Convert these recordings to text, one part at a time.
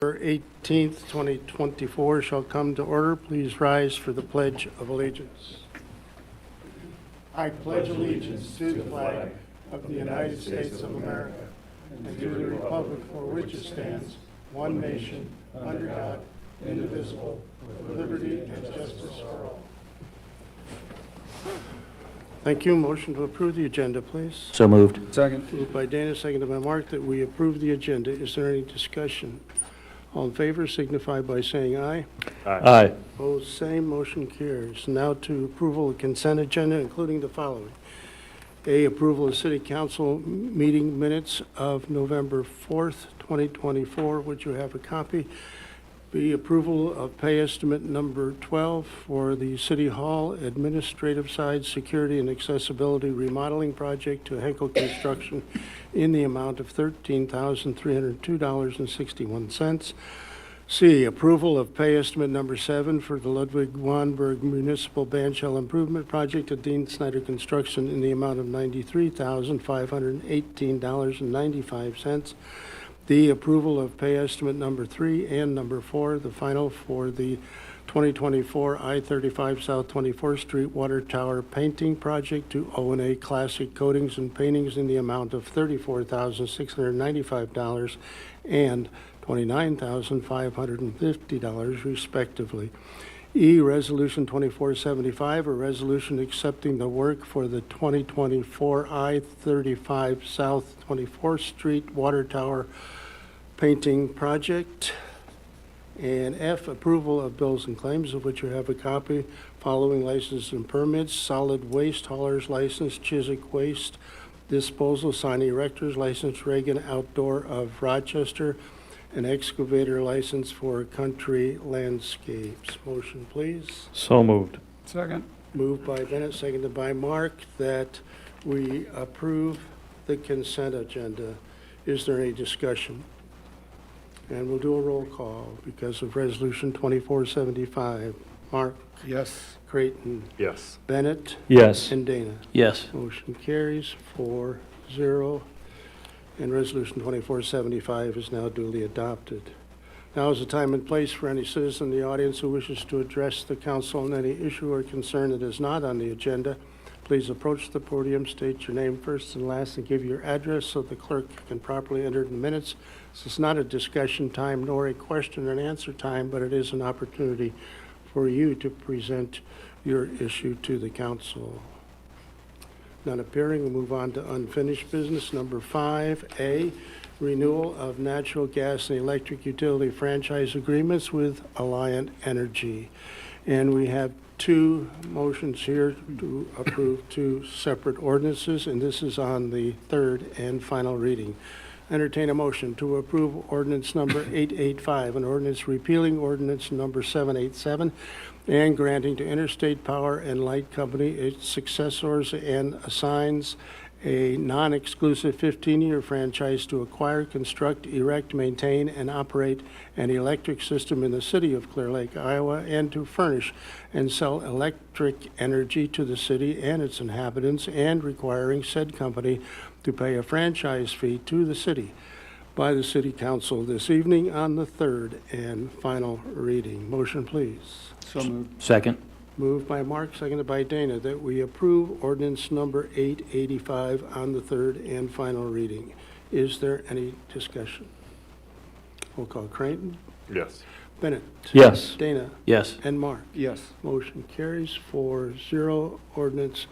18th, 2024 shall come to order. Please rise for the Pledge of Allegiance. I pledge allegiance to the flag of the United States of America and to the republic for which it stands, one nation, under God, indivisible, with liberty and justice for all. Thank you. Motion to approve the agenda, please. So moved. Second. Moved by Dana, seconded by Mark, that we approve the agenda. Is there any discussion? All in favor signify by saying aye. Aye. Opposed, same. Motion carries. Now to approval of consent agenda, including the following. A, approval of City Council meeting minutes of November 4th, 2024, which you have a copy. B, approval of pay estimate number 12 for the City Hall Administrative Side Security and Accessibility Remodeling Project to Henkel Construction in the amount of $13,302.61. C, approval of pay estimate number 7 for the Ludwig Wanberg Municipal Bandshell Improvement Project at Dean Snyder Construction in the amount of $93,518.95. The approval of pay estimate number 3 and number 4, the final for the 2024 I-35 South 24th Street Water Tower Painting Project to O&A Classic Coatings and Paintings in the amount of $34,695 and $29,550 respectively. E, Resolution 2475, a resolution accepting the work for the 2024 I-35 South 24th Street Water Tower Painting Project. And F, approval of bills and claims, of which you have a copy, following licenses and permits: solid waste haulers license, Chiswick Waste Disposal, sign erectors license, Reagan Outdoor of Rochester, an excavator license for Country Landscapes. Motion, please. So moved. Second. Moved by Bennett, seconded by Mark, that we approve the consent agenda. Is there any discussion? And we'll do a roll call because of Resolution 2475. Mark? Yes. Creighton? Yes. Bennett? Yes. And Dana? Yes. Motion carries 4-0. And Resolution 2475 is now duly adopted. Now is the time and place for any citizen in the audience who wishes to address the council on any issue or concern that is not on the agenda. Please approach the podium, state your name first and last, and give your address so the clerk can properly enter it in the minutes. This is not a discussion time nor a question and answer time, but it is an opportunity for you to present your issue to the council. None appearing, we'll move on to unfinished business. Number 5A, renewal of natural gas and electric utility franchise agreements with Alliant Energy. And we have two motions here to approve two separate ordinances, and this is on the third and final reading. Entertain a motion to approve ordinance number 885, an ordinance repealing ordinance number 787, and granting to Interstate Power and Light Company its successors and assigns a non-exclusive 15-year franchise to acquire, construct, erect, maintain, and operate an electric system in the city of Clear Lake, Iowa, and to furnish and sell electric energy to the city and its inhabitants, and requiring said company to pay a franchise fee to the city by the City Council this evening on the third and final reading. Motion, please. So moved. Second. Moved by Mark, seconded by Dana, that we approve ordinance number 885 on the third and final reading. Is there any discussion? We'll call Creighton. Yes. Bennett. Yes. Dana. Yes. And Mark. Yes. Motion carries 4-0. Ordinance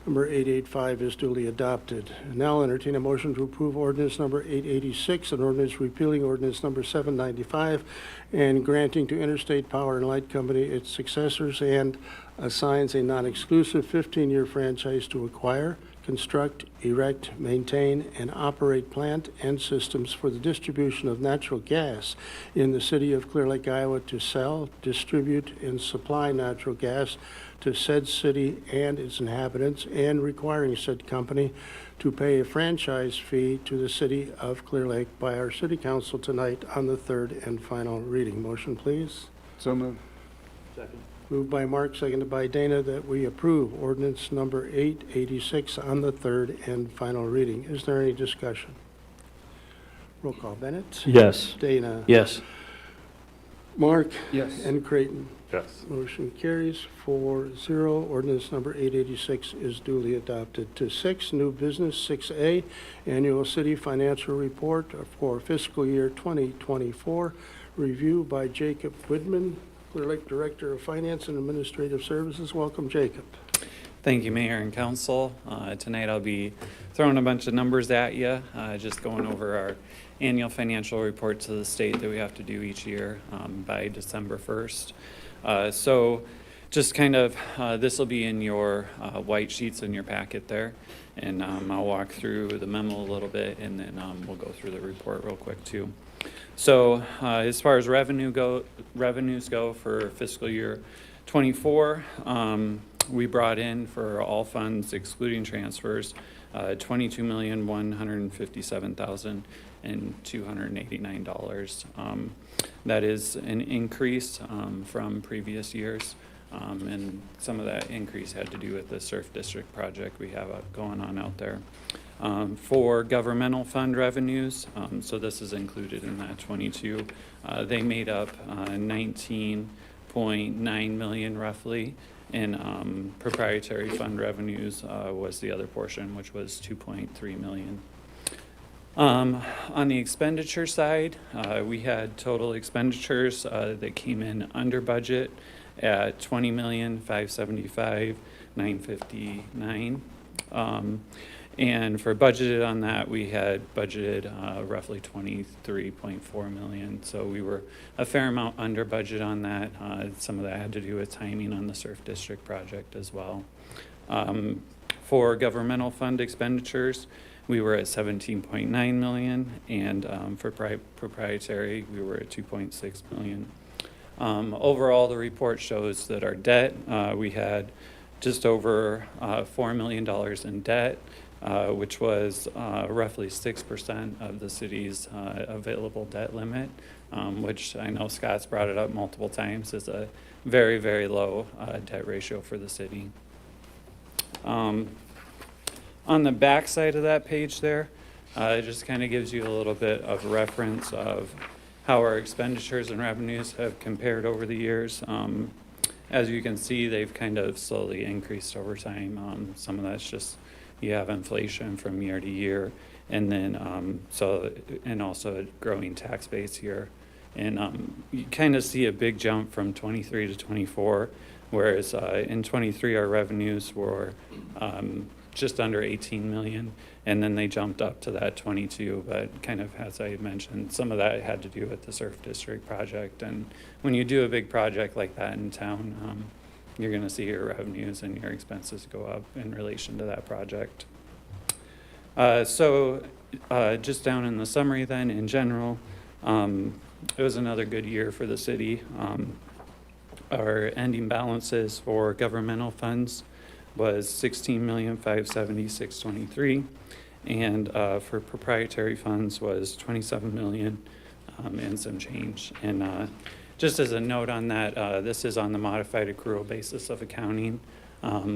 number 885 is duly adopted. Now I'll entertain a motion to approve ordinance number 886, an ordinance repealing ordinance number 795 and granting to Interstate Power and Light Company its successors, and assigns a non-exclusive 15-year franchise to acquire, construct, erect, maintain, and operate plant and systems for the distribution of natural gas in the city of Clear Lake, Iowa, to sell, distribute, and supply natural gas to said city and its inhabitants, and requiring said company to pay a franchise fee to the city of Clear Lake by our city council tonight on the third and final reading. Motion, please. So moved. Moved by Mark, seconded by Dana, that we approve ordinance number 886 on the third and final reading. Is there any discussion? Roll call. Bennett? Yes. Dana? Yes. Mark? Yes. And Creighton. Yes. Motion carries 4-0. Ordinance number 886 is duly adopted. To 6, new business. 6A, annual city financial report for fiscal year 2024. Review by Jacob Widman, Clear Lake Director of Finance and Administrative Services. Welcome, Jacob. Thank you, Mayor and Council. Tonight I'll be throwing a bunch of numbers at you, just going over our annual financial report to the state that we have to do each year by December 1st. So just kind of, this will be in your white sheets in your packet there. And I'll walk through the memo a little bit, and then we'll go through the report real quick too. So as far as revenues go for fiscal year 24, we brought in for all funds excluding transfers $22,157,289. That is an increase from previous years, and some of that increase had to do with the surf district project we have going on out there. For governmental fund revenues, so this is included in that 22, they made up 19.9 million roughly, and proprietary fund revenues was the other portion, which was 2.3 million. On the expenditure side, we had total expenditures that came in under budget at $20,575,959. And for budgeted on that, we had budgeted roughly 23.4 million. So we were a fair amount under budget on that. Some of that had to do with timing on the surf district project as well. For governmental fund expenditures, we were at 17.9 million, and for proprietary, we were at 2.6 million. Overall, the report shows that our debt, we had just over $4 million in debt, which was roughly 6% of the city's available debt limit, which I know Scott's brought it up multiple times, is a very, very low debt ratio for the city. On the back side of that page there, it just kind of gives you a little bit of reference of how our expenditures and revenues have compared over the years. As you can see, they've kind of slowly increased over time. Some of that's just you have inflation from year to year, and then and also a growing tax base here. And you kind of see a big jump from 23 to 24, whereas in 23 our revenues were just under 18 million, and then they jumped up to that 22, but kind of, as I mentioned, some of that had to do with the surf district project. And when you do a big project like that in town, you're going to see your revenues and your expenses go up in relation to that project. So just down in the summary then, in general, it was another good year for the city. Our ending balances for governmental funds was $16,576,23, and for proprietary funds was $27 million and some change. And just as a note on that, this is on the modified accrual basis of accounting.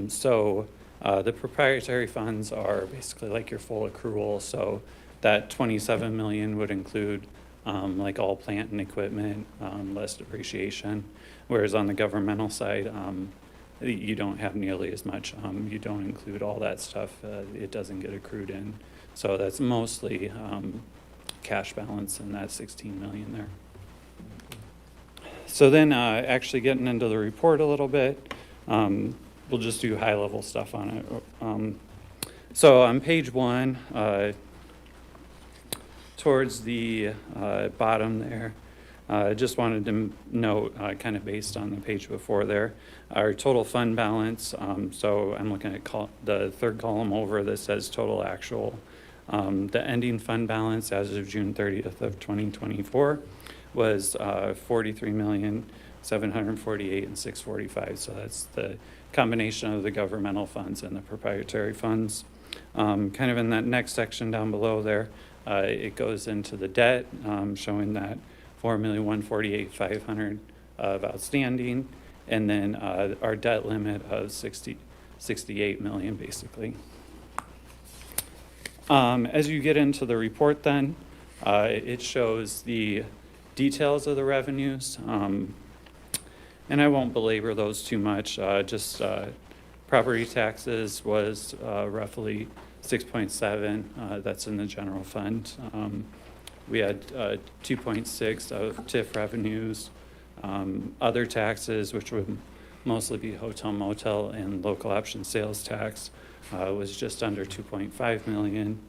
So the proprietary funds are basically like your full accrual. So that 27 million would include like all plant and equipment, less depreciation. Whereas on the governmental side, you don't have nearly as much. You don't include all that stuff. It doesn't get accrued in. So that's mostly cash balance in that 16 million there. So then actually getting into the report a little bit, we'll just do high level stuff on it. So on page 1, towards the bottom there, I just wanted to note, kind of based on the page before there, our total fund balance. So I'm looking at the third column over that says total actual. The ending fund balance as of June 30th of 2024 was $43,748,645. So that's the combination of the governmental funds and the proprietary funds. Kind of in that next section down below there, it goes into the debt, showing that $4,148,500 of outstanding, and then our debt limit of 68 million basically. As you get into the report then, it shows the details of the revenues. And I won't belabor those too much. Just property taxes was roughly 6.7. That's in the general fund. We had 2.6 of TIF revenues. Other taxes, which would mostly be hotel motel and local option sales tax, was just under 2.5 million,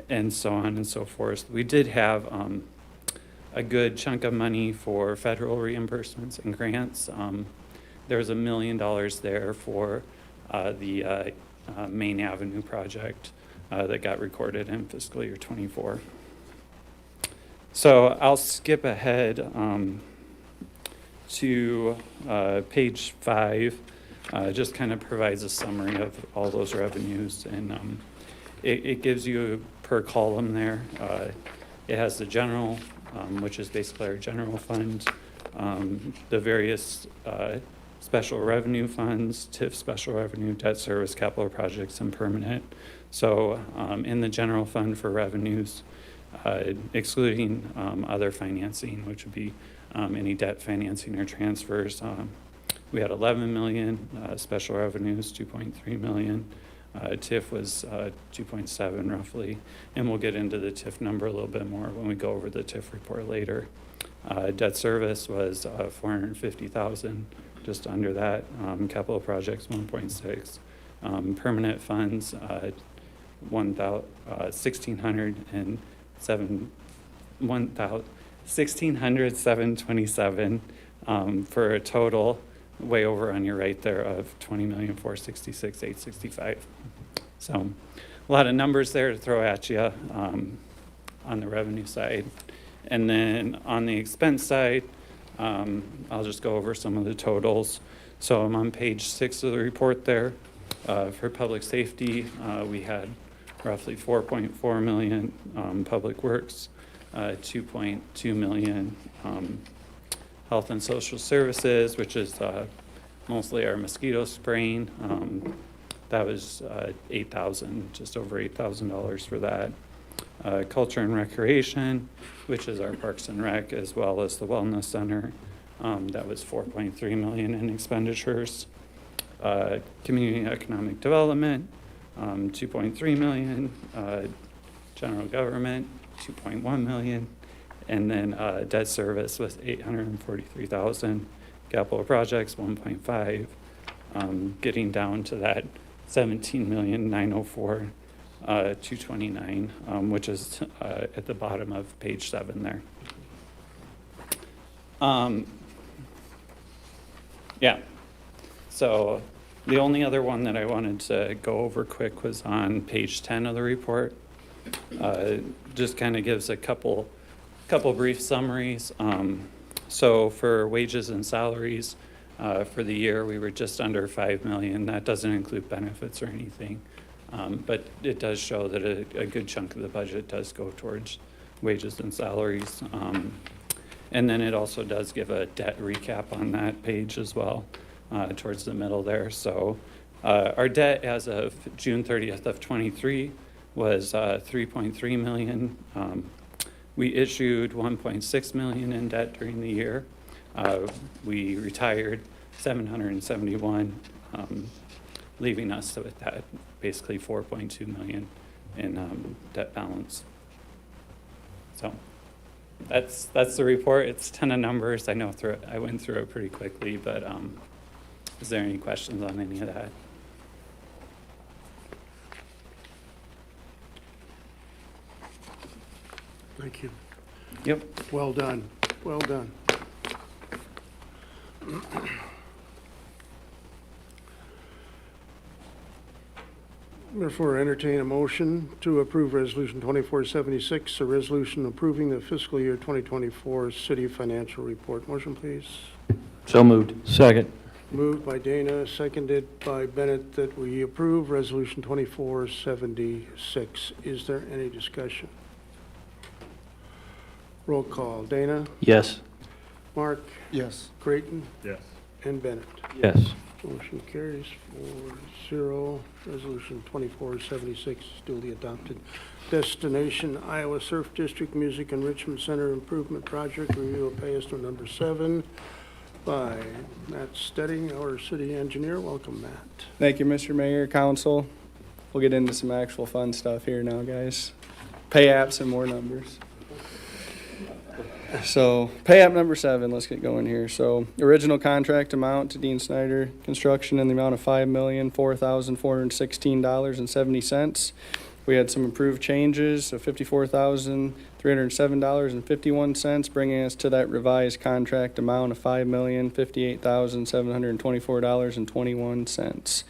and so on and so forth. We did have a good chunk of money for federal reimbursements and grants. There was $1 million there for the Main Avenue project that got recorded in fiscal year 24. So I'll skip ahead to page 5. Just kind of provides a summary of all those revenues, and it gives you per column there. It has the general, which is basically our general fund, the various special revenue funds, TIF special revenue, debt service, capital projects, and permanent. So in the general fund for revenues, excluding other financing, which would be any debt financing or transfers, we had 11 million, special revenues 2.3 million. TIF was 2.7 roughly, and we'll get into the TIF number a little bit more when we go over the TIF report later. Debt service was 450,000, just under that. Capital projects 1.6. Permanent funds 1,607 for a total way over on your right there of 20,466,865. So a lot of numbers there to throw at you on the revenue side. And then on the expense side, I'll just go over some of the totals. So I'm on page 6 of the report there. For public safety, we had roughly 4.4 million. Public works, 2.2 million. Health and social services, which is mostly our mosquito spraying. That was 8,000, just over $8,000 for that. Culture and recreation, which is our parks and rec, as well as the wellness center. That was 4.3 million in expenditures. Community economic development, 2.3 million. General government, 2.1 million. And then debt service was 843,000. Capital projects 1.5. Getting down to that 17,904,229, which is at the bottom of page 7 there. Yeah. So the only other one that I wanted to go over quick was on page 10 of the report. Just kind of gives a couple brief summaries. So for wages and salaries for the year, we were just under 5 million. That doesn't include benefits or anything, but it does show that a good chunk of the budget does go towards wages and salaries. And then it also does give a debt recap on that page as well, towards the middle there. So our debt as of June 30th of 23 was 3.3 million. We issued 1.6 million in debt during the year. We retired 771, leaving us with that basically 4.2 million in debt balance. So that's the report. It's a ton of numbers. I know I went through it pretty quickly, but is there any questions on any of that? Thank you. Yep. Well done. Well done. Therefore, entertain a motion to approve Resolution 2476, a resolution approving the fiscal year 2024 city financial report. Motion, please. So moved. Second. Moved by Dana, seconded by Bennett, that we approve Resolution 2476. Is there any discussion? Roll call. Dana? Yes. Mark? Yes. Creighton? Yes. And Bennett. Yes. Motion carries 4-0. Resolution 2476 is duly adopted. Destination Iowa Surf District Music Enrichment Center Improvement Project, review of pay estimate number 7 by Matt Stedding, our city engineer. Welcome, Matt. Thank you, Mr. Mayor, Council. We'll get into some actual fun stuff here now, guys. Pay apps and more numbers. So, pay app number 7, let's get going here. So, original contract amount to Dean Snyder Construction in the amount of $5,004,416.70. We had some improved changes of $54,307.51, bringing us to that revised contract amount of $5,058,724.21.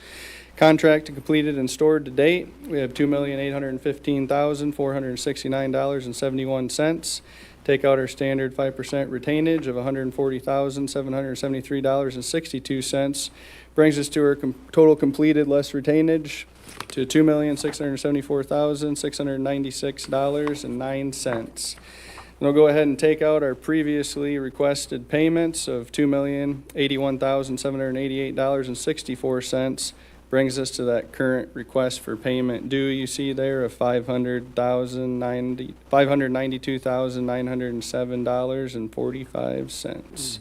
Contract completed and stored to date, we have $2,815,469.71. Take out our standard 5% retainage of $140,773.62. Brings us to our total completed less retainage to $2,674,696.09. And we'll go ahead and take out our previously requested payments of $2,081,788.64. Brings us to that current request for payment due you see there of $592,907.45,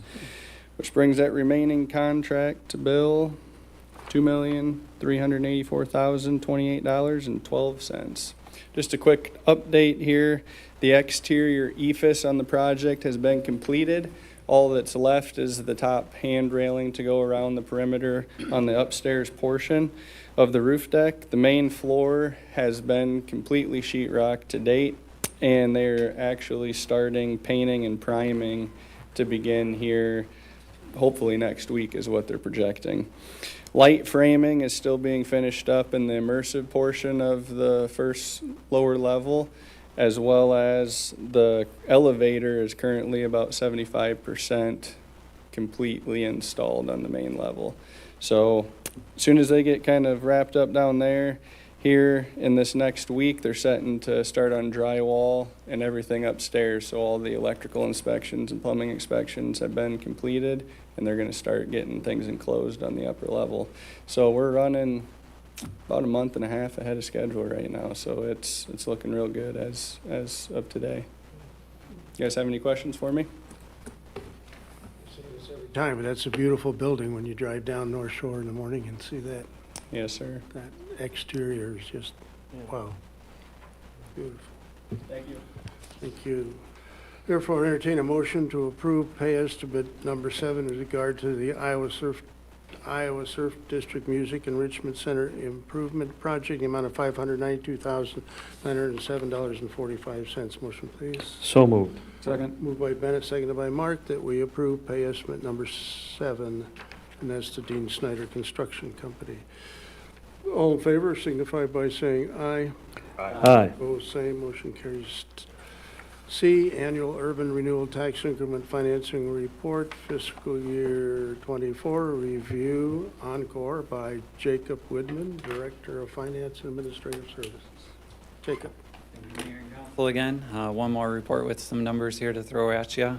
which brings that remaining contract to bill $2,384,028.12. Just a quick update here. The exterior EFS on the project has been completed. All that's left is the top hand railing to go around the perimeter on the upstairs portion of the roof deck. The main floor has been completely sheetrocked to date, and they're actually starting painting and priming to begin here. Hopefully next week is what they're projecting. Light framing is still being finished up in the immersive portion of the first lower level, as well as the elevator is currently about 75% completely installed on the main level. So as soon as they get kind of wrapped up down there, here in this next week, they're setting to start on drywall and everything upstairs. So all the electrical inspections and plumbing inspections have been completed, and they're going to start getting things enclosed on the upper level. So we're running about a month and a half ahead of schedule right now, so it's looking real good as of today. You guys have any questions for me? Time, but that's a beautiful building when you drive down North Shore in the morning and see that. Yes, sir. That exterior is just, wow, beautiful. Thank you. Thank you. Therefore, entertain a motion to approve pay estimate number 7 with regard to the Iowa Surf District Music Enrichment Center Improvement Project, the amount of $592,907.45. Motion, please. So moved. Second. Moved by Bennett, seconded by Mark, that we approve pay estimate number 7, and that's to Dean Snyder Construction Company. All in favor signify by saying aye. Aye. Opposed, same. Motion carries. C, Annual Urban Renewal Tax Increment Financing Report, Fiscal Year 24, review, encore by Jacob Widman, Director of Finance and Administrative Services. Jacob. Well, again, one more report with some numbers here to throw at you.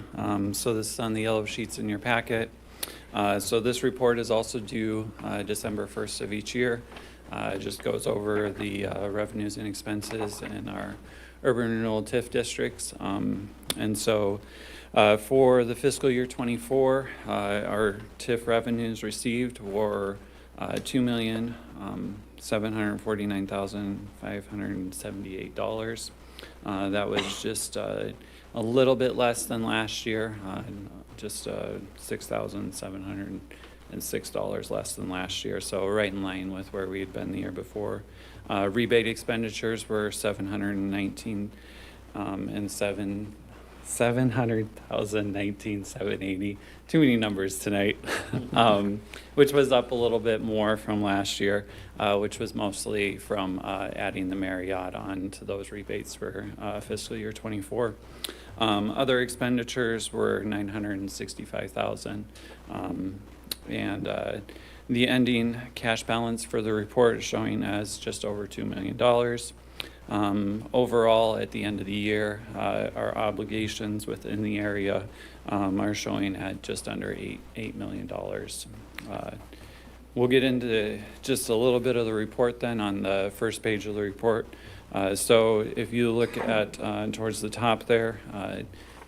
So this is on the yellow sheets in your packet. So this report is also due December 1st of each year. It just goes over the revenues and expenses in our urban renewal TIF districts. And so for the fiscal year 24, our TIF revenues received were $2,749,578. That was just a little bit less than last year, just $6,706 less than last year. So right in line with where we had been the year before. Rebate expenditures were $700,019,780. Too many numbers tonight. Which was up a little bit more from last year, which was mostly from adding the Marriott on to those rebates for fiscal year 24. Other expenditures were $965,000, and the ending cash balance for the report is showing as just over $2 million. Overall, at the end of the year, our obligations within the area are showing at just under $8 million. We'll get into just a little bit of the report then on the first page of the report. So if you look at towards the top there,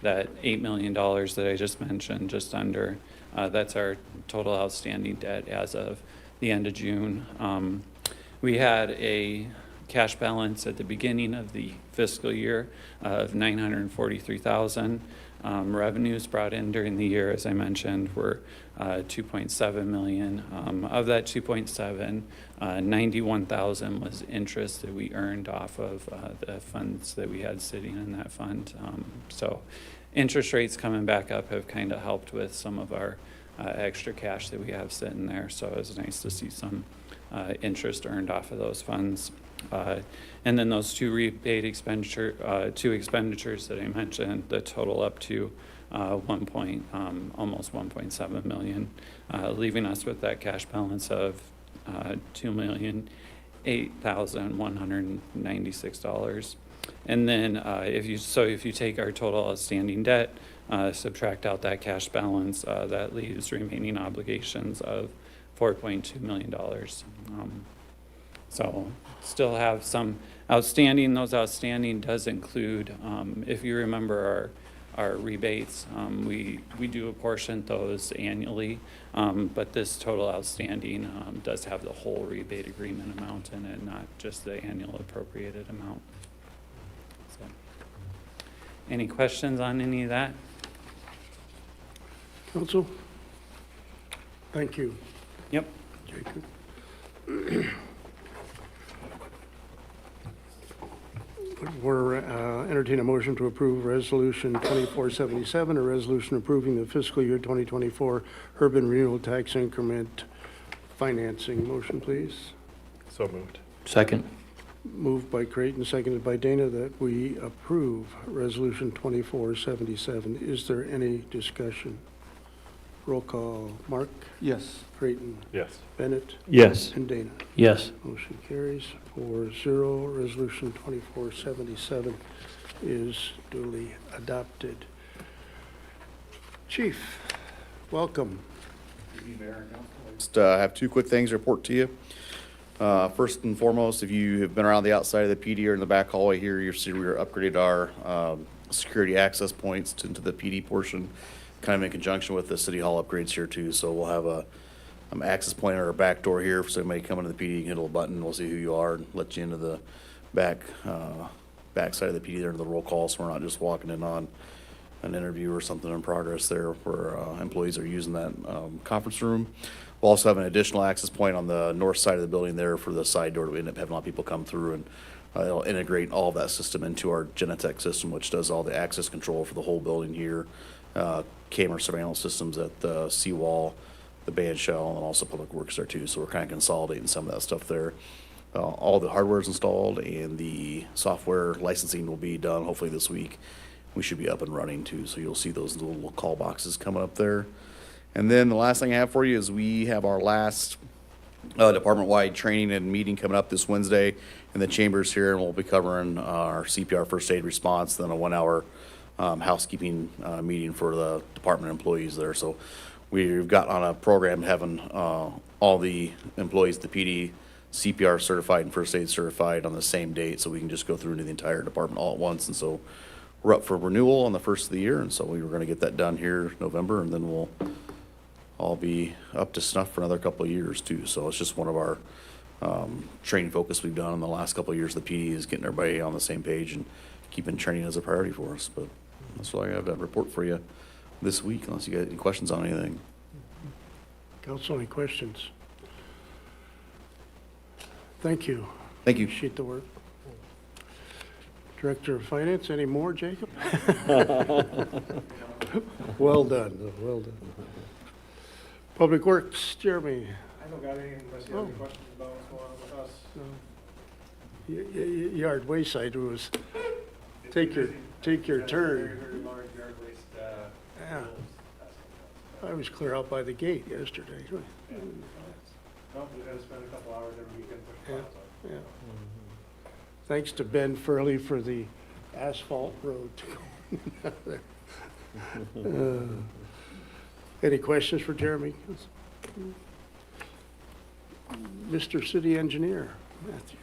that $8 million that I just mentioned, just under, that's our total outstanding debt as of the end of June. We had a cash balance at the beginning of the fiscal year of $943,000. Revenues brought in during the year, as I mentioned, were $2.7 million. Of that 2.7, 91,000 was interest that we earned off of the funds that we had sitting in that fund. So interest rates coming back up have kind of helped with some of our extra cash that we have sitting there. So it was nice to see some interest earned off of those funds. And then those two expenditures that I mentioned, the total up to almost 1.7 million, leaving us with that cash balance of $2,008,196. And then if you take our total outstanding debt, subtract out that cash balance, that leaves remaining obligations of $4.2 million. So still have some outstanding. Those outstanding does include, if you remember our rebates, we do apportion those annually, but this total outstanding does have the whole rebate agreement amount in it, not just the annual appropriated amount. So, any questions on any of that? Council? Thank you. Yep. Jacob. We're entertaining a motion to approve Resolution 2477, a resolution approving the fiscal year 2024 urban renewal tax increment financing. Motion, please. So moved. Second. Moved by Creighton, seconded by Dana, that we approve Resolution 2477. Is there any discussion? Roll call. Mark? Yes. Creighton? Yes. Bennett? Yes. And Dana? Yes. Motion carries 4-0. Resolution 2477 is duly adopted. Chief, welcome. Just have two quick things to report to you. First and foremost, if you have been around the outside of the PD or in the back hallway here, you'll see we upgraded our security access points into the PD portion, kind of in conjunction with the city hall upgrades here too. So we'll have a access point at our back door here for somebody coming to the PD. You can hit a little button, we'll see who you are and let you into the back side of the PD there to the roll call, so we're not just walking in on an interview or something in progress there where employees are using that conference room. We'll also have an additional access point on the north side of the building there for the side door. We end up having a lot of people come through, and it'll integrate all of that system into our Genetec system, which does all the access control for the whole building here. Camera surveillance systems at the seawall, the band shell, and also public works there too. So we're kind of consolidating some of that stuff there. All the hardware is installed and the software licensing will be done hopefully this week. We should be up and running too. So you'll see those little call boxes coming up there. And then the last thing I have for you is we have our last department-wide training and meeting coming up this Wednesday in the chambers here, and we'll be covering our CPR first aid response, then a 1-hour housekeeping meeting for the department employees there. So we've got on a program having all the employees at the PD CPR certified and first aid certified on the same date, so we can just go through into the entire department all at once. And so we're up for renewal on the first of the year, and so we were going to get that done here November, and then we'll all be up to snuff for another couple of years too. So it's just one of our training focus we've done in the last couple of years. The PD is getting everybody on the same page and keeping training as a priority for us. But that's all I have to report for you this week, unless you got any questions on anything. Council, any questions? Thank you. Thank you. Appreciate the work. Director of Finance, any more, Jacob? Well done, well done. Public Works, Jeremy. I don't got anything unless you have any questions about what's going on with us. Yard Wayside was, take your turn. Very large yard waste. Yeah. I was clear out by the gate yesterday. No, we gotta spend a couple hours every weekend pushing files out. Yeah. Thanks to Ben Furley for the asphalt road to go there. Any questions for Jeremy? Mr. City Engineer, Matthew.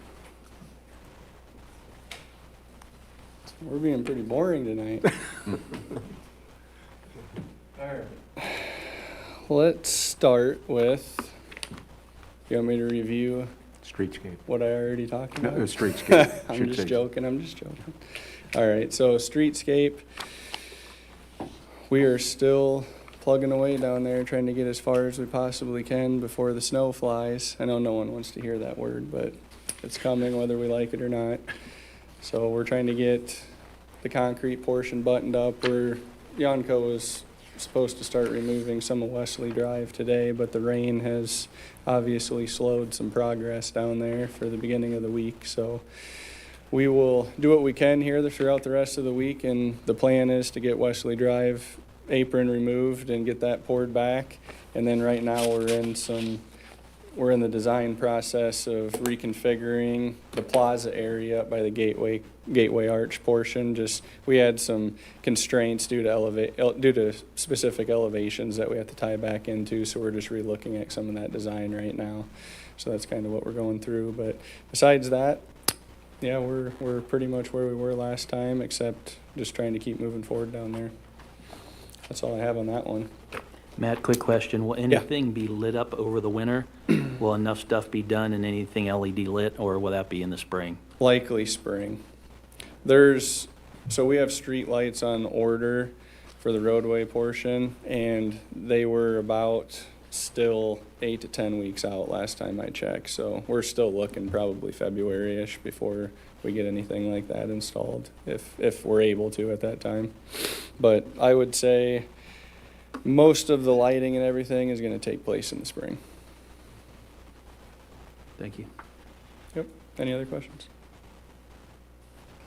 We're being pretty boring tonight. Let's start with, you want me to review Streetscape. what I already talked No, about? streetscape. I'm Should just say. joking, I'm just joking. All right, so streetscape. We are still plugging away down there, trying to get as far as we possibly can before the snow flies. I know no one wants to hear that word, but it's coming whether we like it or not. So we're trying to get the concrete portion buttoned up. Yonko was supposed to start removing some of Wesley Drive today, but the rain has obviously slowed some progress down there for the beginning of the week. So we will do what we can here throughout the rest of the week, and the plan is to get Wesley Drive apron removed and get that poured back. And then right now we're in the design process of reconfiguring the plaza area up by the gateway arch portion. We had some constraints due to specific elevations that we have to tie back into, so we're just relooking at some of that design right now. So that's kind of what we're going through. But besides that, yeah, we're pretty much where we were last time, except just trying to keep moving forward down there. That's all I have on that one. Matt, quick question. Will anything be lit up over the winter? Will enough stuff be done and anything LED lit, or will that be in the spring? Likely spring. So we have street lights on order for the roadway portion, and they were about still 8 to 10 weeks out last time I checked. So we're still looking probably February-ish before we get anything like that installed, if we're able to at that time. But I would say most of the lighting and everything is going to take place in the spring. Thank you. Yep. Any other questions?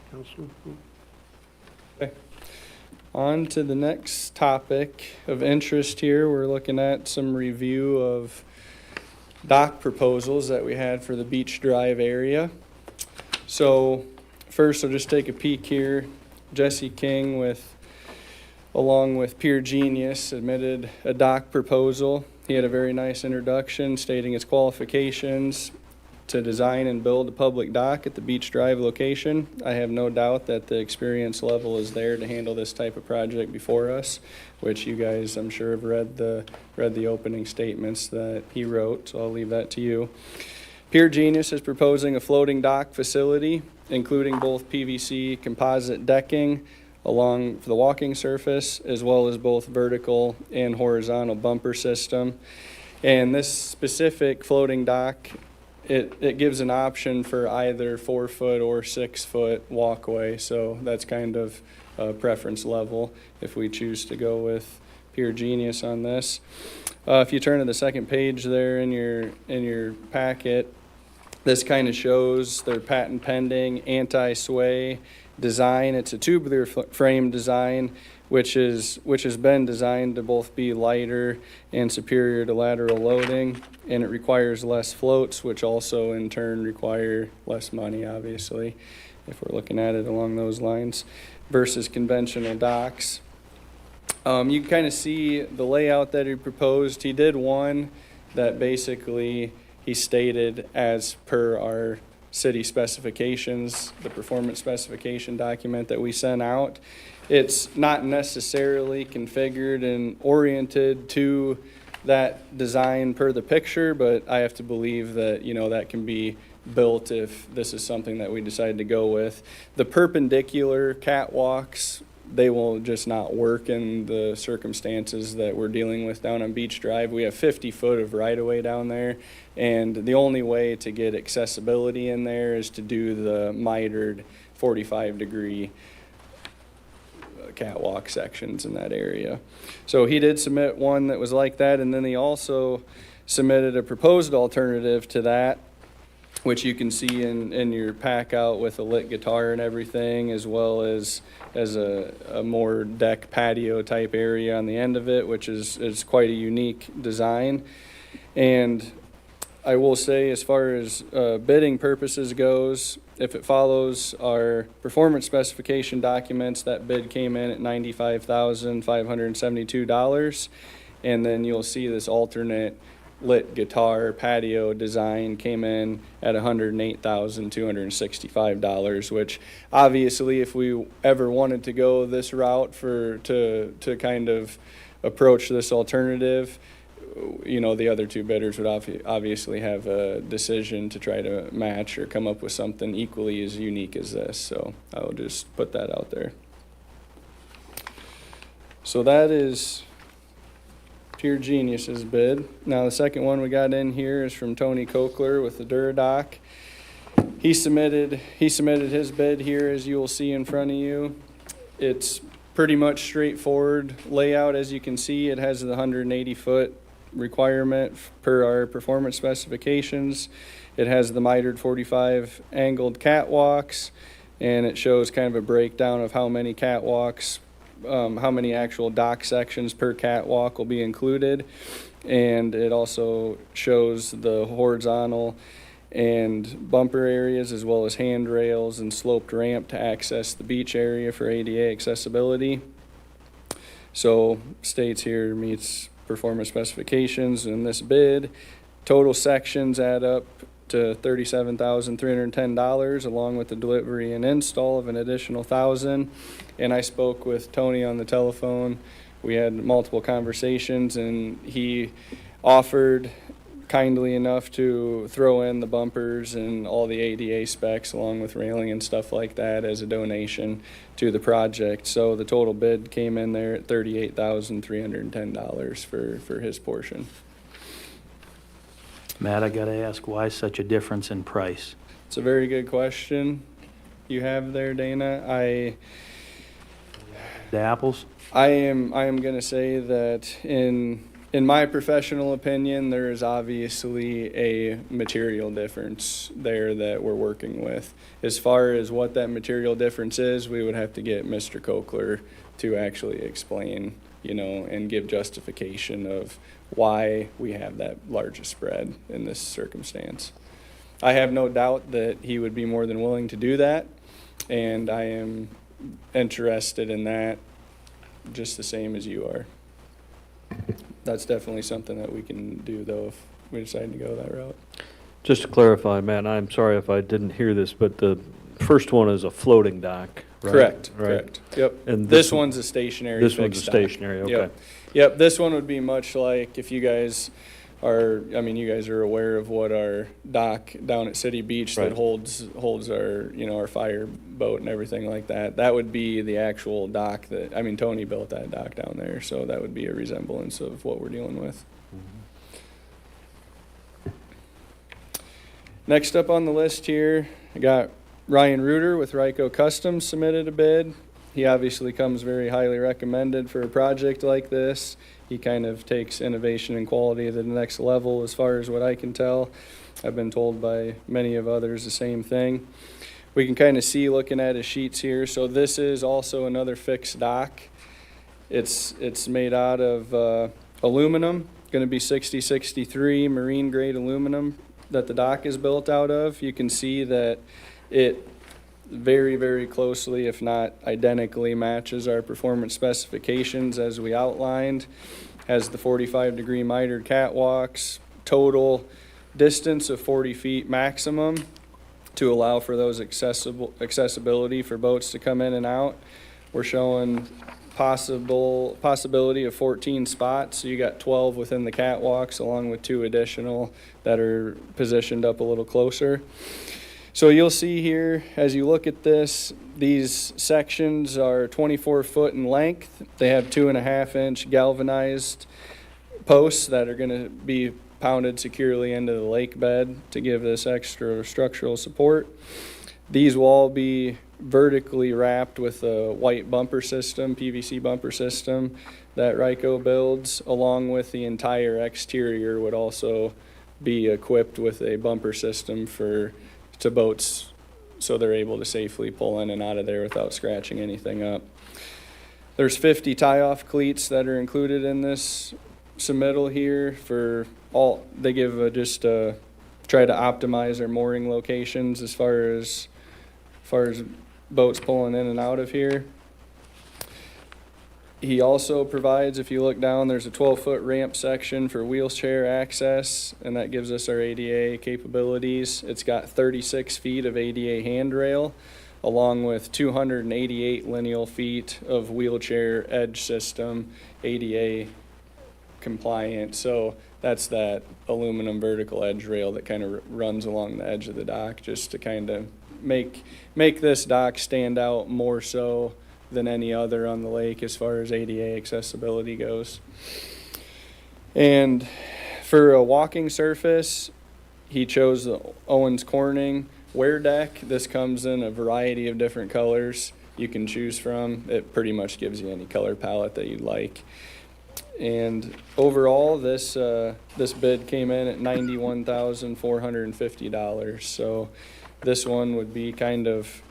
Councilman? Okay. On to the next topic of interest here. We're looking at some review of dock proposals that we had for the Beach Drive area. So first, I'll just take a peek here. Jesse King along with Peer Genius submitted a dock proposal. He had a very nice introduction stating his qualifications to design and build a public dock at the Beach Drive location. I have no doubt that the experience level is there to handle this type of project before us, which you guys, I'm sure, have read the opening statements that he wrote, so I'll leave that to you. Peer Genius is proposing a floating dock facility, including both PVC composite decking along the walking surface, as well as both vertical and horizontal bumper system. And this specific floating dock, it gives an option for either 4-foot or 6-foot walkway. So that's kind of a preference level if we choose to go with Peer Genius on this. If you turn to the second page there in your packet, this kind of shows their patent pending anti-sway design. It's a tubular frame design, which has been designed to both be lighter and superior to lateral loading, and it requires less floats, which also in turn require less money, obviously, if we're looking at it along those lines, versus conventional docks. You can kind of see the layout that he proposed. He did one that basically he stated as per our city specifications, the performance specification document that we sent out. It's not necessarily configured and oriented to that design per the picture, but I have to believe that, that can be built if this is something that we decide to go with. The perpendicular catwalks, they will just not work in the circumstances that we're dealing with down on Beach Drive. We have 50 foot of right-of-way down there, and the only way to get accessibility in there is to do the mitered 45-degree catwalk sections in that area. So he did submit one that was like that, and then he also submitted a proposed alternative to that, which you can see in your pack out with a lit guitar and everything, as well as a more deck patio type area on the end of it, which is quite a unique design. And I will say, as far as bidding purposes goes, if it follows our performance specification documents, that bid came in at $95,572. And then you'll see this alternate lit guitar patio design came in at $108,265, which obviously if we ever wanted to go this route to kind of approach this alternative, you know, the other two bidders would obviously have a decision to try to match or come up with something equally as unique as this. So I will just put that out there. So that is Pure Genius's bid. Now the second one we got in here is from Tony Kokler with the Duradock. He submitted his bid here, as you will see in front of you. It's pretty much straightforward layout. As you can see, it has the 180-foot requirement per our performance specifications. It has the mitered 45 angled catwalks, and it shows kind of a breakdown of how many catwalks, how many actual dock sections per catwalk will be included. And it also shows the horizontal and bumper areas, as well as handrails and sloped ramp to access the beach area for ADA accessibility. So states here meets performance specifications in this bid. Total sections add up to $37,310, along with the delivery and install of an additional $1,000. And I spoke with Tony on the telephone. We had multiple conversations, and he offered kindly enough to throw in the bumpers and all the ADA specs along with railing and stuff like that as a donation to the project. So the total bid came in there at $38,310 for his portion. Matt, I gotta ask, why such a difference in price? It's a very good question you have there, Dana. The apples? I am going to say that in my professional opinion, there is obviously a material difference there that we're working with. As far as what that material difference is, we would have to get Mr. Kokler to actually explain, you know, and give justification of why we have that largest spread in this circumstance. I have no doubt that he would be more than willing to do that, and I am interested in that just the same as you are. That's definitely something that we can do, though, if we decide to go that route. Just to clarify, Matt, I'm sorry if I didn't hear this, but the first one is a floating dock, right? Correct, Right. correct. Yep. And This one's a stationary This fixed one's a dock. stationary, okay. Yep. Yep, this one would be much like if you guys are, I mean, you guys are aware of what our dock down at City Beach that Right. holds our, you know, our fire boat and everything like that. That would be the actual dock that, I mean, Tony built that dock down there, so that would be a resemblance of what we're dealing with. Next up on the list here, I got Ryan Reuter with Ryko Customs submitted a bid. He obviously comes very highly recommended for a project like this. He kind of takes innovation and quality to the next level as far as what I can tell. I've been told by many of others the same thing. We can kind of see looking at his sheets here. So this is also another fixed dock. It's made out of aluminum, going to be 6063 marine grade aluminum that the dock is built out of. You can see that it very, very closely, if not identically, matches our performance specifications as we outlined. Has the 45-degree mitered catwalks, total distance of 40 feet maximum to allow for those accessibility for boats to come in and out. We're showing possibility of 14 spots, so you got 12 within the catwalks along with 2 additional that are positioned up a little closer. So you'll see here, as you look at this, these sections are 24 foot in length. They have 2.5-inch galvanized posts that are going to be pounded securely into the lake bed to give this extra structural support. These will all be vertically wrapped with a white bumper system, PVC bumper system that Ryko builds, along with the entire exterior would also be equipped with a bumper system to boats so they're able to safely pull in and out of there without scratching anything up. There's 50 tie-off cleats that are included in this submittal here for all. They give try to optimize our mooring locations as far as boats pulling in and out of here. He also provides, if you look down, there's a 12-foot ramp section for wheelchair access, and that gives us our ADA capabilities. It's got 36 feet of ADA handrail, along with 288 lineal feet of wheelchair edge system, ADA compliant. So that's that aluminum vertical edge rail that kind of runs along the edge of the dock, just to kind of make this dock stand out more so than any other on the lake as far as ADA accessibility goes. And for a walking surface, he chose the Owens Corning wear deck. This comes in a variety of different colors you can choose from. It pretty much gives you any color palette that you'd like. And overall, this bid came in at $91,450. So this one would be kind of,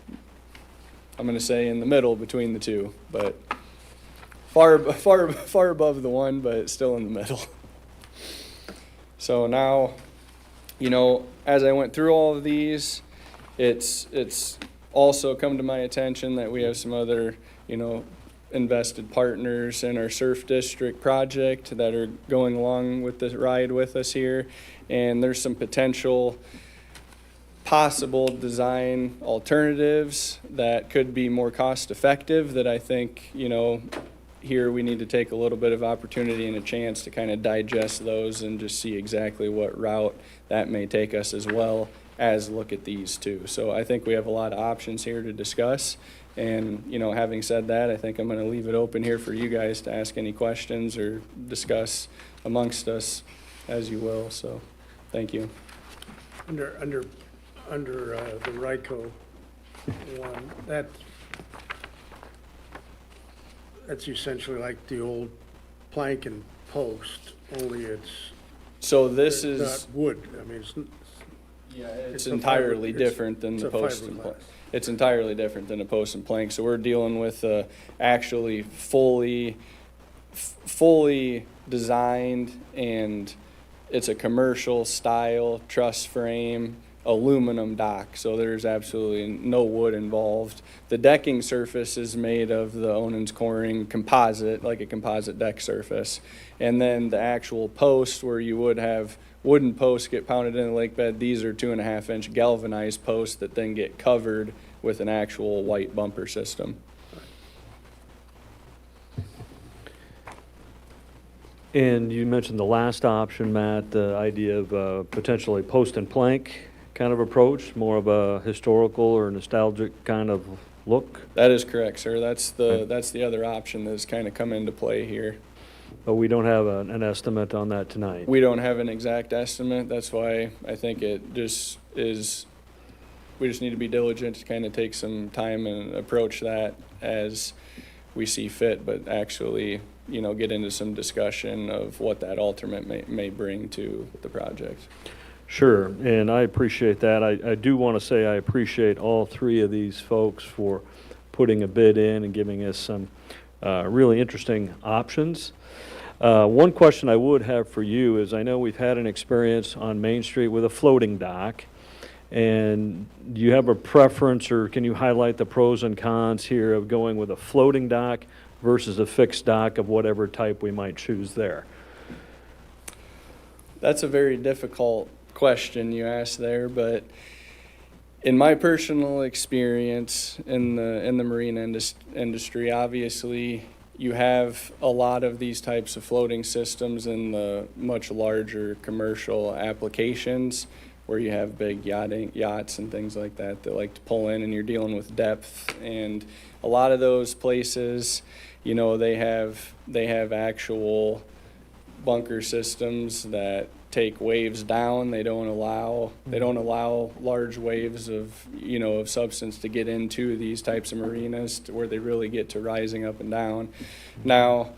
I'm going to say, in the middle between the two, but far above the one, but still in the middle. So now, as I went through all of these, it's also come to my attention that we have some other, invested partners in our surf district project that are going along with the ride with us here, and there's some possible design alternatives that could be more cost effective that I think, here we need to take a little bit of opportunity and a chance to kind of digest those and just see exactly what route that may take us, as well as look at these too. So I think we have a lot of options here to discuss. And, having said that, I think I'm going to leave it open here for you guys to ask any questions or discuss amongst us as you will. So thank you. Under the RICO one, that's essentially like the old plank and post, only it's So this not is, wood. I mean, it's a entirely fiber- different than it's the a post and fiberglass. plank. It's entirely different than a post and plank. So we're dealing with actually fully designed, and it's a commercial style truss frame aluminum dock. So there's absolutely no wood involved. The decking surface is made of the Owens Corning composite, like a composite deck surface. And then the actual post, where you would have wooden posts get pounded in the lake bed, these are 2.5-inch galvanized posts that then get covered with an actual white bumper system. And you mentioned the last option, Matt, the idea of potentially post and plank kind of approach, more of a historical or nostalgic kind of look. That is correct, sir. That's the other option that's kind of come into play here. But we don't have an estimate on that tonight. We don't have an exact estimate. That's why I think it just is, we just need to be diligent to kind of take some time and approach that as we see fit, but actually, get into some discussion of what that alternate may bring to the project. Sure, and I appreciate that. I do want to say I appreciate all three of these folks for putting a bid in and giving us some really interesting options. One question I would have for you is, I know we've had an experience on Main Street with a floating dock, and do you have a preference, or can you highlight the pros and cons here of going with a floating dock versus a fixed dock of whatever type we might choose there? That's a very difficult question you asked there, but in my personal experience in the marine industry, obviously you have a lot of these types of floating systems in the much larger commercial applications where you have big yachts and things like that like to pull in, and you're dealing with depth. And a lot of those places, they have actual bunker systems that take waves down. They don't allow large waves of substance to get into these types of marinas to where they really get to rising up and down. Now,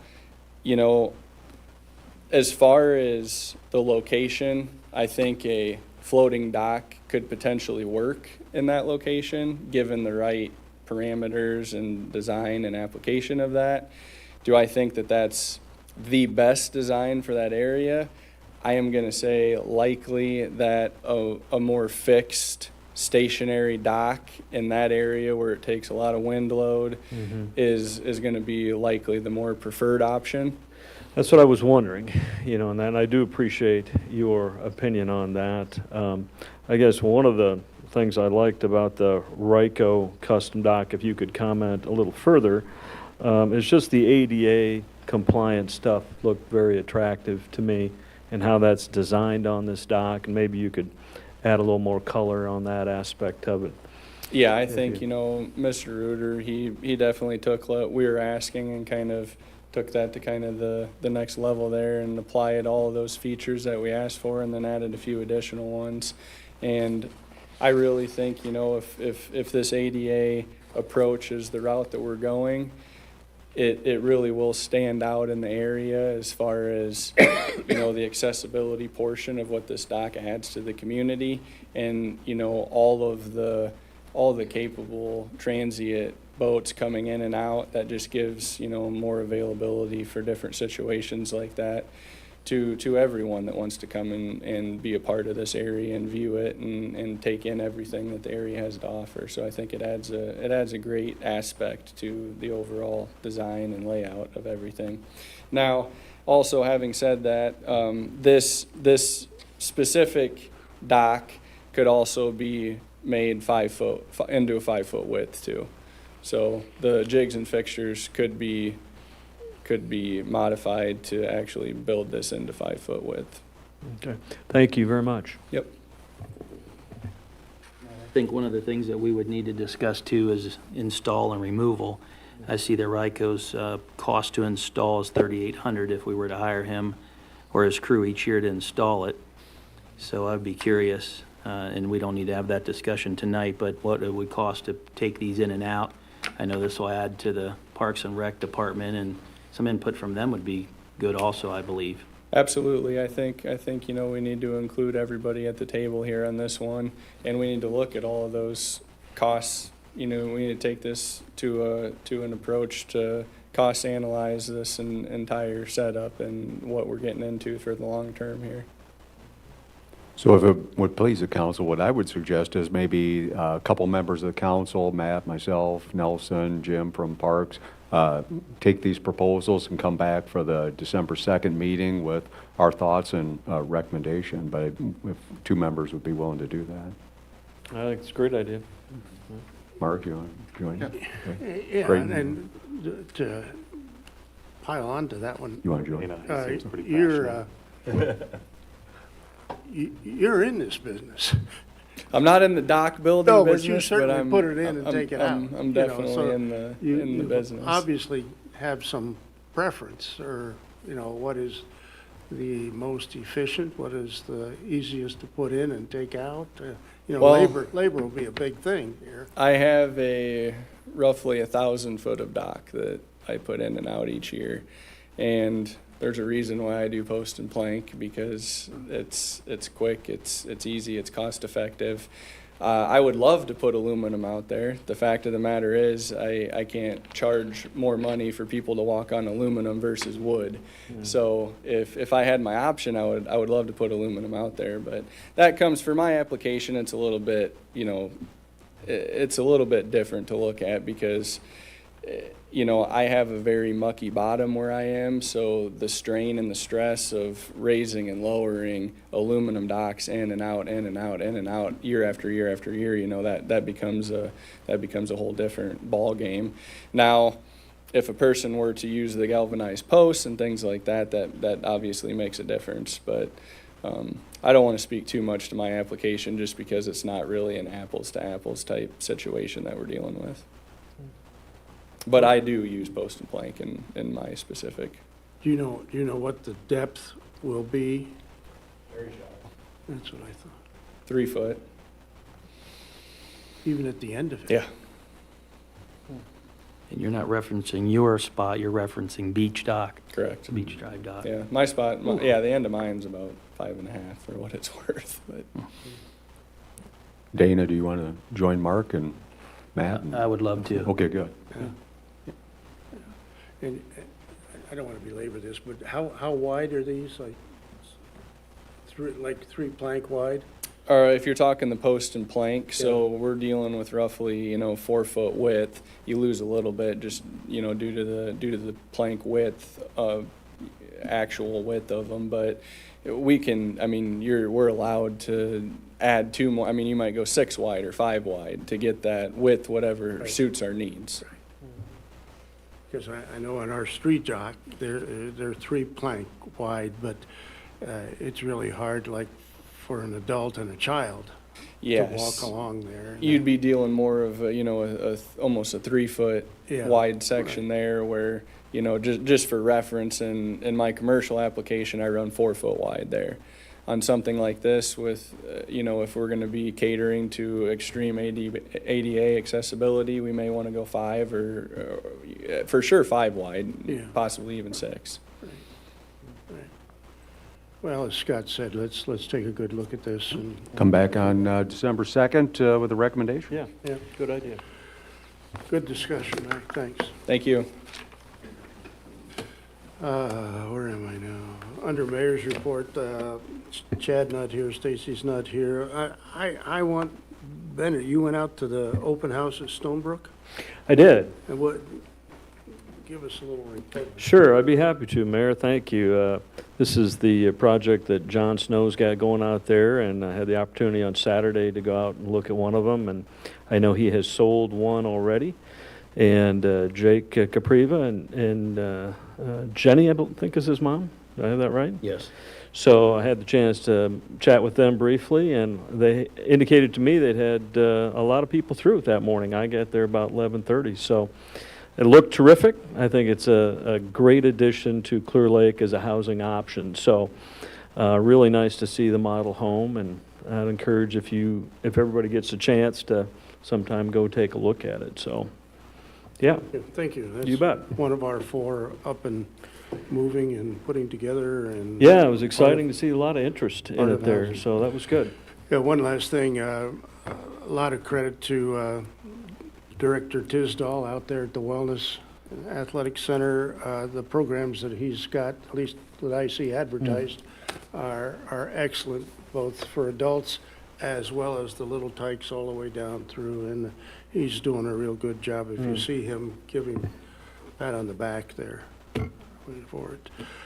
as far as the location, I think a floating dock could potentially work in that location, given the right parameters and design and application of that. Do I think that that's the best design for that area? I am going to say likely that a more fixed stationary dock in that area where it takes a lot of wind load is going to be likely the more preferred option. That's what I was wondering, and then I do appreciate your opinion on that. I guess one of the things I liked about the Ryko custom dock, if you could comment a little further, is just the ADA compliant stuff looked very attractive to me, and how that's designed on this dock, and maybe you could add a little more color on that aspect of it. Yeah, I think, Mr. Reuter, he definitely took what we were asking and kind of took that to kind of the next level there and applied all of those features that we asked for and then added a few additional ones. And I really think, if this ADA approach is the route that we're going, it really will stand out in the area as far as, the accessibility portion of what this dock adds to the community, and, all the capable transient boats coming in and out. That just gives, more availability for different situations like that to everyone that wants to come and be a part of this area and view it and take in everything that the area has to offer. So I think it adds a great aspect to the overall design and layout of everything. Now, also having said that, this specific dock could also be made 5 foot into a 5 foot width too. So the jigs and fixtures could be modified to actually build this into 5 foot width. Okay, thank you very much. Yep. I think one of the things that we would need to discuss too is install and removal. I see that Ryko's cost to install is $3,800 if we were to hire him or his crew each year to install it. So I'd be curious, and we don't need to have that discussion tonight, but what it would cost to take these in and out. I know this will add to the Parks and Rec department, and some input from them would be good also, I believe. Absolutely. I think we need to include everybody at the table here on this one, and we need to look at all of those costs. We need to take this to an approach to cost analyze this entire setup and what we're getting into for the long term here. So if it would please the council, what I would suggest is maybe a couple members of the council, Matt, myself, Nelson, Jim from Parks, take these proposals and come back for the December 2nd meeting with our thoughts and recommendation. But if 2 members would be willing to do that. I think it's a great idea. Mark, you want to join? Okay. Yeah, Great. and to pile on to that one, You want to join? you're in this business. I'm not in the dock building No, but business, you certainly I'm, put it in and I'm- take it I'm- out. I'm you know, definitely so in the you business. obviously have some preference, or, what is the most efficient, what is the easiest to put in and take out? Well- Labor will be a big thing here. I have a roughly 1,000 foot of dock that I put in and out each year, and there's a reason why I do post and plank, because it's quick, it's easy, it's cost effective. I would love to put aluminum out there. The fact of the matter is, I can't charge more money for people to walk on aluminum versus wood. So if I had my option, I would love to put aluminum out there. But that comes for my application. It's a little bit, it's a little bit different to look at because, I have a very mucky bottom where I am, so the strain and the stress of raising and lowering aluminum docks in and out, in and out, in and out, year after year after year, that becomes a whole different ball game. Now, if a person were to use the galvanized posts and things like that, that obviously makes a difference. But I don't want to speak too much to my application just because it's not really an apples to apples type situation that we're dealing with. But I do use post and plank in my specific. Do you know what the depth will be? Very shallow. That's what I thought. 3 foot. Even at the end of it? Yeah. And you're not referencing your spot, you're referencing Beach Dock, Correct. Beach Drive Dock. Yeah, my spot, the end of mine's about 5.5 for what it's worth, but. Dana, do you want to join Mark and Matt? I would love to. Okay, good. And I don't want to belabor this, but how wide are these? Like 3 plank wide? Or if you're talking the post and plank, so we're dealing with roughly, 4-foot width. You lose a little bit just, due to the plank width, actual width of them, but we can, we're allowed to add 2 more. You might go 6 wide or 5 wide to get that width, whatever Right. suits our needs. Because I know on our street jock, they're 3 plank wide, but it's really hard, like, for an adult and a child to Yes. walk along there. You'd be dealing more of, almost a 3-foot Yeah, wide section there where, just for reference, in my commercial application, I run 4-foot wide there. On something like this with, if we're gonna be catering to extreme ADA accessibility, we may wanna go 5 or for sure 5 wide, Yeah. possibly even 6. Well, as Scott said, let's take a good look at this and, Come back on December 2nd with a recommendation. Yeah, yeah, good idea. good discussion, Mike, thanks. Thank you. Where am I now? Under mayor's report, Chad not here, Stacy's not here. I want, Bennett, you went out to the open house at Stonebrook? I did. And what, give us a little report. Sure, I'd be happy to, Mayor. Thank you. This is the project that John Snow's got going out there, and I had the opportunity on Saturday to go out and look at one of them, and I know he has sold one already. And Jake Capriva and Jenny, I think is his mom. Did I have that right? Yes. So I had the chance to chat with them briefly, and they indicated to me they'd had a lot of people through it that morning. I got there about 11:30, so it looked terrific. I think it's a great addition to Clear Lake as a housing option. So really nice to see the model home, and I'd encourage if everybody gets a chance to sometime go take a look at it. So, yeah, Yeah, thank you. you bet. One of our 4 up and moving and putting together and. Yeah, it was exciting to see a lot of interest in Part it of there, housing. so that was good. Yeah, one last thing, a lot of credit to Director Tisdall out there at the Wellness Athletic Center. The programs that he's got, at least that I see advertised, are excellent, both for adults as well as the little tykes all the way down through, and he's doing a real good job. If you see him, give him a pat on the back there. Wait for it.